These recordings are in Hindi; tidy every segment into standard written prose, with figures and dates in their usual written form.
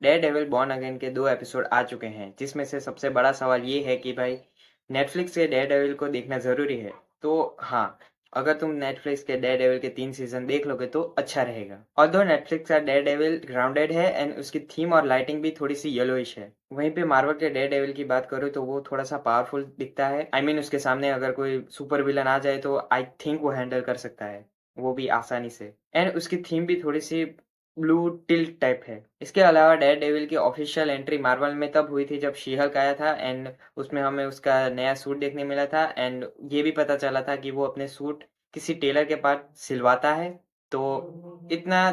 डेयरडेविल बॉर्न अगेन के 2 एपिसोड आ चुके हैं, जिसमें से सबसे बड़ा सवाल ये है कि भाई नेटफ्लिक्स के डेयरडेविल को देखना ज़रूरी है? तो हाँ, अगर तुम नेटफ्लिक्स के डेयरडेविल के 3 सीज़न देख लोगे तो अच्छा रहेगा। ऑल्दो नेटफ्लिक्स का डेयरडेविल ग्राउंडेड है एंड उसकी थीम और लाइटिंग भी थोड़ी-सी येलोइश है। वहीं पे मार्वल के डेयरडेविल की बात करूँ तो वो थोड़ा-सा पावरफुल दिखता है। आई मीन उसके सामने अगर कोई सुपर विलन आ जाए तो आई थिंक वो हैंडल कर सकता है, वो भी आसानी से। एंड उसकी थीम भी थोड़ी-सी ब्लू टिल्ट टाइप है। इसके अलावा डेयरडेविल की ऑफिशियल एंट्री मार्वल में तब हुई थी जब शी हल्क आया था एंड उसमें हमें उसका नया सूट देखने मिला था एंड ये भी पता चला था कि वो अपने सूट किसी टेलर के पास सिलवाता है। तो इतना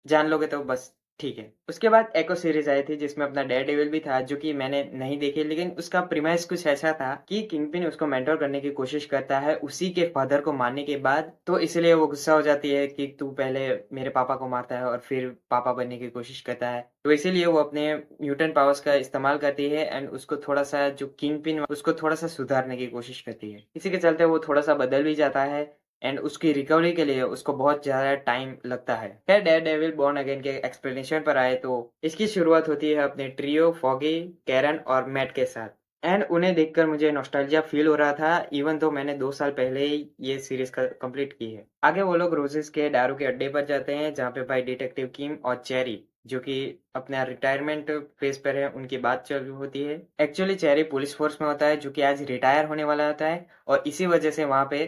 जान लोगे तो बस ठीक है। उसके बाद एको सीरीज आई थी जिसमें अपना डेयरडेविल भी था, जो कि मैंने नहीं देखी, लेकिन उसका प्रीमाइस कुछ ऐसा था कि किंगपिन उसको मेंटर करने की कोशिश करता है उसी के फादर को मारने के बाद, तो इसलिए वो गुस्सा हो जाती है कि तू पहले मेरे पापा को मारता है और फिर पापा बनने की कोशिश करता है। तो इसीलिए वो अपने म्यूटेंट पावर्स का इस्तेमाल करती है एंड उसको थोड़ा-सा जो किंगपिन उसको थोड़ा-सा सुधारने की कोशिश करती है। इसी के चलते वो थोड़ा-सा बदल भी जाता है एंड उसकी रिकवरी के लिए उसको बहुत ज़्यादा टाइम लगता है। खैर डेयरडेविल बॉर्न अगेन के एक्सप्लेनेशन पर आए तो इसकी शुरुआत होती है अपने ट्रियो फॉगी, कैरन और मैट के साथ एंड उन्हें देखकर मुझे नॉस्टैल्जिया फील हो रहा था, इवन तो मैंने 2 साल पहले ही ये सीरीज़ कंप्लीट की है। आगे वो लोग रोजेस के दारू के अड्डे पर जाते हैं जहाँ पे भाई डिटेक्टिव किम और चेरी, जो कि अपना रिटायरमेंट फेज पर है, उनकी बात चालू होती है। एक्चुअली चेरी पुलिस फोर्स में होता है जो कि आज रिटायर होने वाला होता है और इसी वजह से वहाँ पे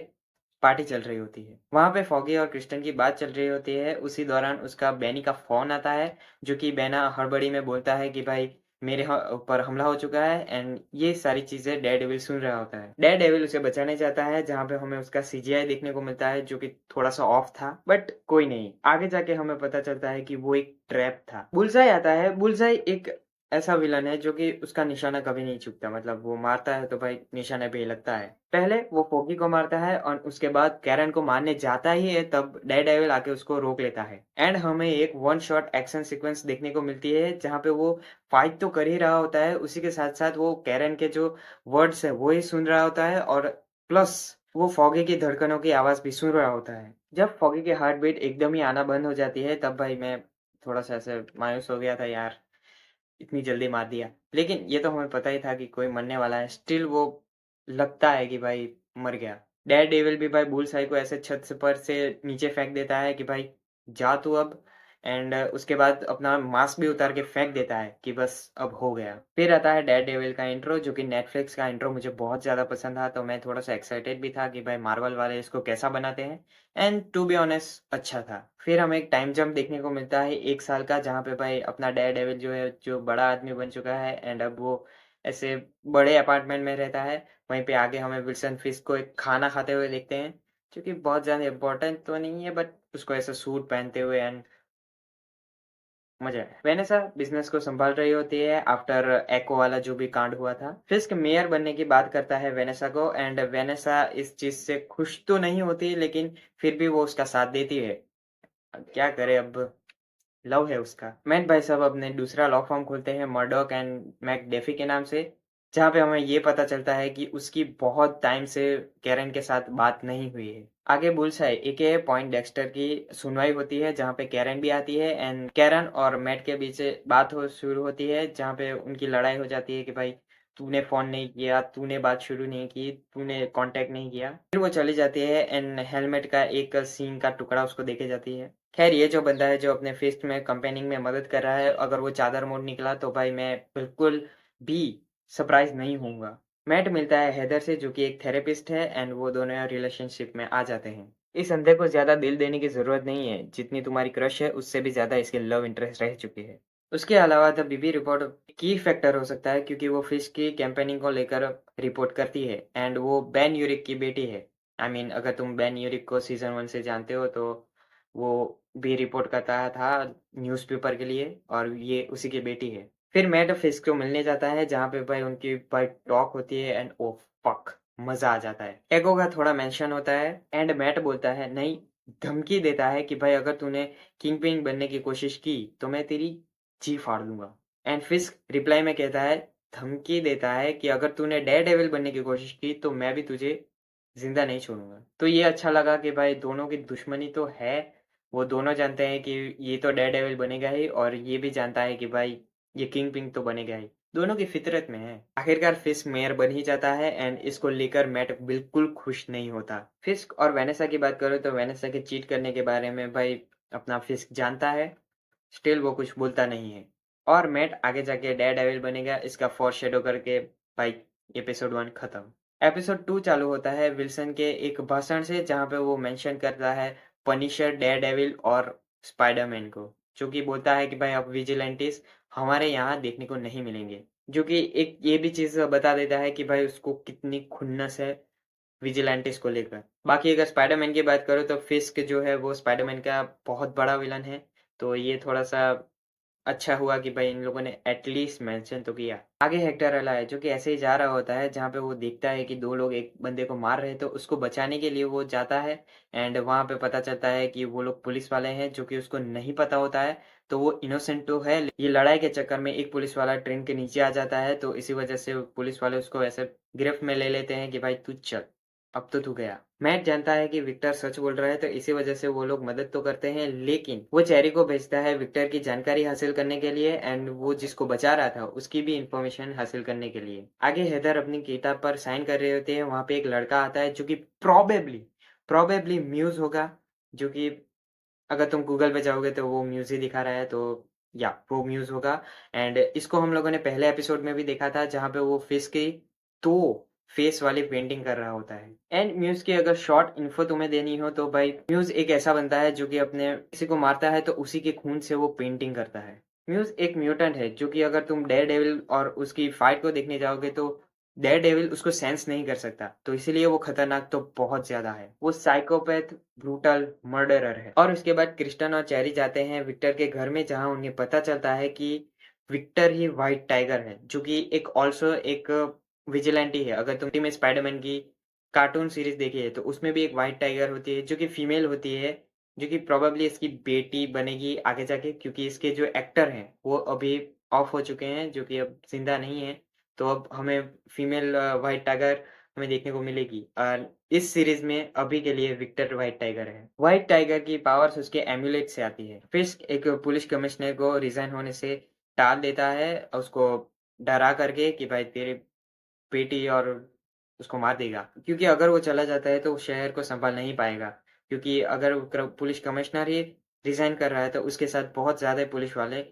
पार्टी चल रही होती है। वहाँ पे फॉगी और क्रिस्टन की बात चल रही होती है। उसी दौरान उसका बैनी का फ़ोन आता है, जो कि बैना हड़बड़ी में बोलता है कि भाई मेरे ऊपर हमला हो चुका है एंड ये सारी चीज़ें डेयरडेविल सुन रहा होता है। डेयरडेविल उसे बचाने जाता है जहाँ पे हमें उसका सीजीआई देखने को मिलता है, जो कि थोड़ा-सा ऑफ था, बट कोई नहीं। आगे जाके हमें पता चलता है कि वो एक ट्रैप था। बुल्सआई आता है। बुल्सआई एक ऐसा विलन है जो कि उसका निशाना कभी नहीं चूकता, मतलब वो मारता है तो भाई निशाने पे ही लगता है। पहले वो फोगी को मारता है और उसके बाद कैरन को मारने जाता ही है तब डेयरडेविल आके उसको रोक लेता है एंड हमें एक वन शॉट एक्शन सीक्वेंस देखने को मिलती है जहाँ पे वो फाइट तो कर ही रहा होता है, उसी के साथ साथ वो कैरन के जो वर्ड्स है वो ही सुन रहा होता है और प्लस वो फॉगी की धड़कनों की आवाज भी सुन रहा होता है। जब फॉगी की हार्ट बीट एकदम ही आना बंद हो जाती है तब भाई मैं थोड़ा सा ऐसे मायूस हो गया था यार, इतनी जल्दी मार दिया। लेकिन ये तो हमें पता ही था कि कोई मरने वाला है, स्टिल वो लगता है कि भाई मर गया। डेयरडेविल भी भाई बुल्सआई को ऐसे छत से पर से नीचे फेंक देता है कि भाई जा तू अब एंड उसके बाद अपना मास्क भी उतार के फेंक देता है कि बस अब हो गया। फिर आता है डेयरडेविल का इंट्रो, जो कि नेटफ्लिक्स का इंट्रो मुझे बहुत ज़्यादा पसंद था, तो मैं थोड़ा-सा एक्साइटेड भी था कि भाई मार्वल वाले इसको कैसा बनाते हैं एंड टू बी ऑनेस्ट अच्छा था। फिर हमें एक टाइम जंप देखने को मिलता है 1 साल का, जहाँ पे भाई अपना डेयरडेविल जो है, जो बड़ा आदमी बन चुका है एंड अब वो ऐसे बड़े अपार्टमेंट में रहता है। वहीं पे आगे हमें विल्सन फिस्क को एक खाना खाते हुए देखते हैं, जो कि बहुत ज़्यादा इम्पोर्टेंट तो नहीं है बट उसको ऐसा सूट पहनते हुए एंड मजा है। वेनेसा बिजनेस को संभाल रही होती है आफ्टर एको वाला जो भी कांड हुआ था। फिस्क मेयर बनने की बात करता है वेनेसा को एंड वेनेसा इस चीज से खुश तो नहीं होती, लेकिन फिर भी वो उसका साथ देती है। अब क्या करे, अब लव है उसका। मैट भाई साहब अपने दूसरा लॉ फर्म खोलते हैं मर्डॉक एंड मैकडेफी के नाम से, जहाँ पे हमें ये पता चलता है कि उसकी बहुत टाइम से कैरन के साथ बात नहीं हुई है। आगे बुल्सआई एके पॉइंट डेक्स्टर की सुनवाई होती है जहाँ पे कैरन भी आती है एंड कैरन और मैट के बीच बात हो शुरू होती है, जहाँ पे उनकी लड़ाई हो जाती है कि भाई तूने फोन नहीं किया, तूने बात शुरू नहीं की, तूने कांटेक्ट नहीं किया। फिर वो चली जाती है एंड हेलमेट का एक सीन का टुकड़ा उसको देके जाती है। खैर ये जो बंदा है जो अपने फिस्ट में कंपेनिंग में मदद कर रहा है, अगर वो चादर मोड़ निकला तो भाई मैं बिल्कुल भी सरप्राइज नहीं होऊंगा। मैट मिलता है हेदर से, जो कि एक थेरेपिस्ट है एंड वो दोनों रिलेशनशिप में आ जाते हैं। इस अंधे को ज्यादा दिल देने की जरूरत नहीं है, जितनी तुम्हारी क्रश है उससे भी ज्यादा इसकी लव इंटरेस्ट रह चुकी है। उसके अलावा द बीबी रिपोर्ट की फैक्टर हो सकता है क्योंकि वो फिश की कैंपेनिंग को लेकर रिपोर्ट करती है एंड वो बैन यूरिक की बेटी है। आई मीन अगर तुम बैन यूरिक को सीजन 1 से जानते हो तो वो भी रिपोर्ट करता था न्यूज़पेपर के लिए और ये उसी की बेटी है। फिर मैट फिस्क को मिलने जाता है जहाँ पे भाई उनकी भाई टॉक होती है एंड ओ फक मजा आ जाता है। एगो का थोड़ा मेंशन होता है एंड मैट बोलता है नहीं, धमकी देता है कि भाई अगर तूने किंग पिन बनने की कोशिश की तो मैं तेरी जी फाड़ दूंगा। एंड फिस्क रिप्लाई में कहता है, धमकी देता है कि अगर तूने डेयरडेविल बनने की कोशिश की तो मैं भी तुझे जिंदा नहीं छोड़ूंगा। तो ये अच्छा लगा कि भाई दोनों की दुश्मनी तो है, वो दोनों जानते हैं कि ये तो डेयर डेविल बनेगा ही, और ये भी जानता है कि भाई ये किंग पिंग तो बनेगा ही। दोनों की फितरत में है। आखिरकार फिस्क मेयर बन ही जाता है एंड इसको लेकर मैट बिल्कुल खुश नहीं होता। फिस्क और वेनेसा की बात करूँ तो वेनेसा के चीट करने के बारे में भाई अपना फिस्क जानता है, स्टिल वो कुछ बोलता नहीं है। और मैट आगे जाके डेयर डेविल बनेगा इसका फोरशैडो करके भाई एपिसोड 1 खत्म। एपिसोड 2 चालू होता है विल्सन के एक भाषण से, जहाँ पे वो मेंशन करता है पनिशर, डेयर डेविल और स्पाइडरमैन को, जो कि बोलता है कि भाई अब विजिलेंटिस हमारे यहाँ देखने को नहीं मिलेंगे। जो कि एक ये भी चीज़ बता देता है कि भाई उसको कितनी खुन्नस है विजिलेंटिस को लेकर। बाकी अगर स्पाइडरमैन की बात करूँ तो फिस्क जो है वो स्पाइडरमैन का बहुत बड़ा विलन है। तो ये थोड़ा-सा अच्छा हुआ कि भाई इन लोगों ने एटलीस्ट मेंशन तो किया। आगे हेक्टर अला है जो कि ऐसे ही जा रहा होता है, जहाँ पे वो देखता है कि 2 लोग एक बंदे को मार रहे हैं, तो उसको बचाने के लिए वो जाता है एंड वहाँ पे पता चलता है कि वो लोग पुलिस वाले हैं, जो कि उसको नहीं पता होता है। तो वो इनोसेंट तो है, ये लड़ाई के चक्कर में एक पुलिस वाला ट्रेन के नीचे आ जाता है, तो इसी वजह से पुलिस वाले उसको ऐसे गिरफ्त में ले लेते हैं कि भाई तू चल, अब तो तू गया। मैट जानता है कि विक्टर सच बोल रहा है, तो इसी वजह से वो लोग मदद तो करते हैं, लेकिन वो चेरी को भेजता है विक्टर की जानकारी हासिल करने के लिए एंड वो जिसको बचा रहा था उसकी भी इंफॉर्मेशन हासिल करने के लिए। आगे हेदर अपनी किताब पर साइन कर रहे होते हैं, वहाँ पे एक लड़का आता है जो कि प्रोबेबली म्यूज होगा, जो कि अगर तुम गूगल पे जाओगे तो वो म्यूज ही दिखा रहा है, तो या वो म्यूज होगा। एंड इसको हम लोगों ने पहले एपिसोड में भी देखा था, जहाँ पे वो फिश की 2 फेस वाली पेंटिंग कर रहा होता है। एंड म्यूज की अगर शॉर्ट इन्फो तुम्हें देनी हो तो भाई म्यूज एक ऐसा बनता है जो कि अपने किसी को मारता है तो उसी के खून से वो पेंटिंग करता है। म्यूज एक म्यूटेंट है, जो कि अगर तुम डेयर डेविल और उसकी फाइट को देखने जाओगे तो डेयर डेविल उसको सेंस नहीं कर सकता, तो इसीलिए वो खतरनाक तो बहुत ज्यादा है। वो साइकोपैथ, ब्रूटल मर्डरर है। और उसके बाद क्रिस्टन और चैरी जाते हैं विक्टर के घर में, जहां उन्हें पता चलता है कि विक्टर ही व्हाइट टाइगर है, जो कि एक ऑल्सो एक विजिलेंटी है। अगर तुमने में स्पाइडरमैन की कार्टून सीरीज देखी है तो उसमें भी एक व्हाइट टाइगर होती है, जो कि फीमेल होती है, जो कि प्रोबेबली इसकी बेटी बनेगी आगे जाके, क्योंकि इसके जो एक्टर हैं वो अभी ऑफ हो चुके हैं, जो कि अब जिंदा नहीं है। तो अब हमें फीमेल व्हाइट टाइगर हमें देखने को मिलेगी। और इस सीरीज में अभी के लिए विक्टर व्हाइट टाइगर है। व्हाइट टाइगर की पावर्स उसके एम्यूलेट से आती है। फिस्क एक पुलिस कमिश्नर को रिजाइन होने से टाल देता है, उसको डरा करके कि भाई तेरे बेटी और उसको मार देगा, क्योंकि अगर वो चला जाता है तो वो शहर को संभाल नहीं पाएगा, क्योंकि अगर वो पुलिस कमिश्नर ही रिजाइन कर रहा है तो उसके साथ बहुत ज्यादा पुलिस वाले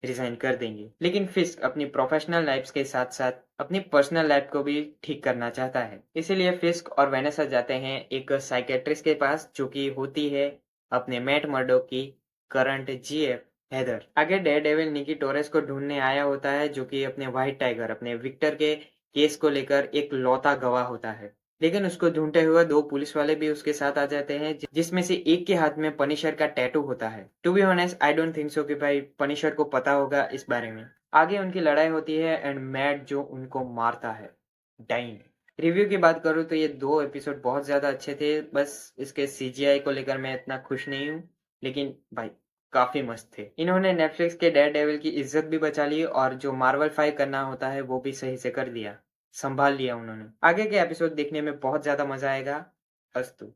रिजाइन कर देंगे। लेकिन फिस्क अपनी प्रोफेशनल लाइफ के साथ साथ अपनी पर्सनल लाइफ को भी ठीक करना चाहता है, इसीलिए फिस्क और वेनेसा जाते हैं एक साइकेट्रिस्ट के पास, जो कि होती है अपने मैट मर्डो की करंट जीएफ हेदर। आगे डेयर डेविल निकी टोरेस को ढूंढने आया होता है, जो कि अपने व्हाइट टाइगर अपने विक्टर के केस को लेकर एक लौता गवाह होता है। लेकिन उसको ढूंढते हुए 2 पुलिस वाले भी उसके साथ आ जाते हैं, जिसमें से एक के हाथ में पनिशर का टैटू होता है। To be honest I don't think so कि भाई पनिशर को पता होगा इस बारे में। आगे उनकी लड़ाई होती है एंड मैट जो उनको मारता है। डाइन। रिव्यू की बात करूँ तो ये 2 एपिसोड बहुत ज्यादा अच्छे थे, बस इसके सीजीआई को लेकर मैं इतना खुश नहीं हूँ, लेकिन भाई काफी मस्त थे। इन्होंने नेटफ्लिक्स के डेयर डेविल की इज्जत भी बचा ली और जो मार्वल 5 करना होता है वो भी सही से कर दिया, संभाल लिया उन्होंने। आगे के एपिसोड देखने में बहुत ज्यादा मजा आएगा। अस्तु।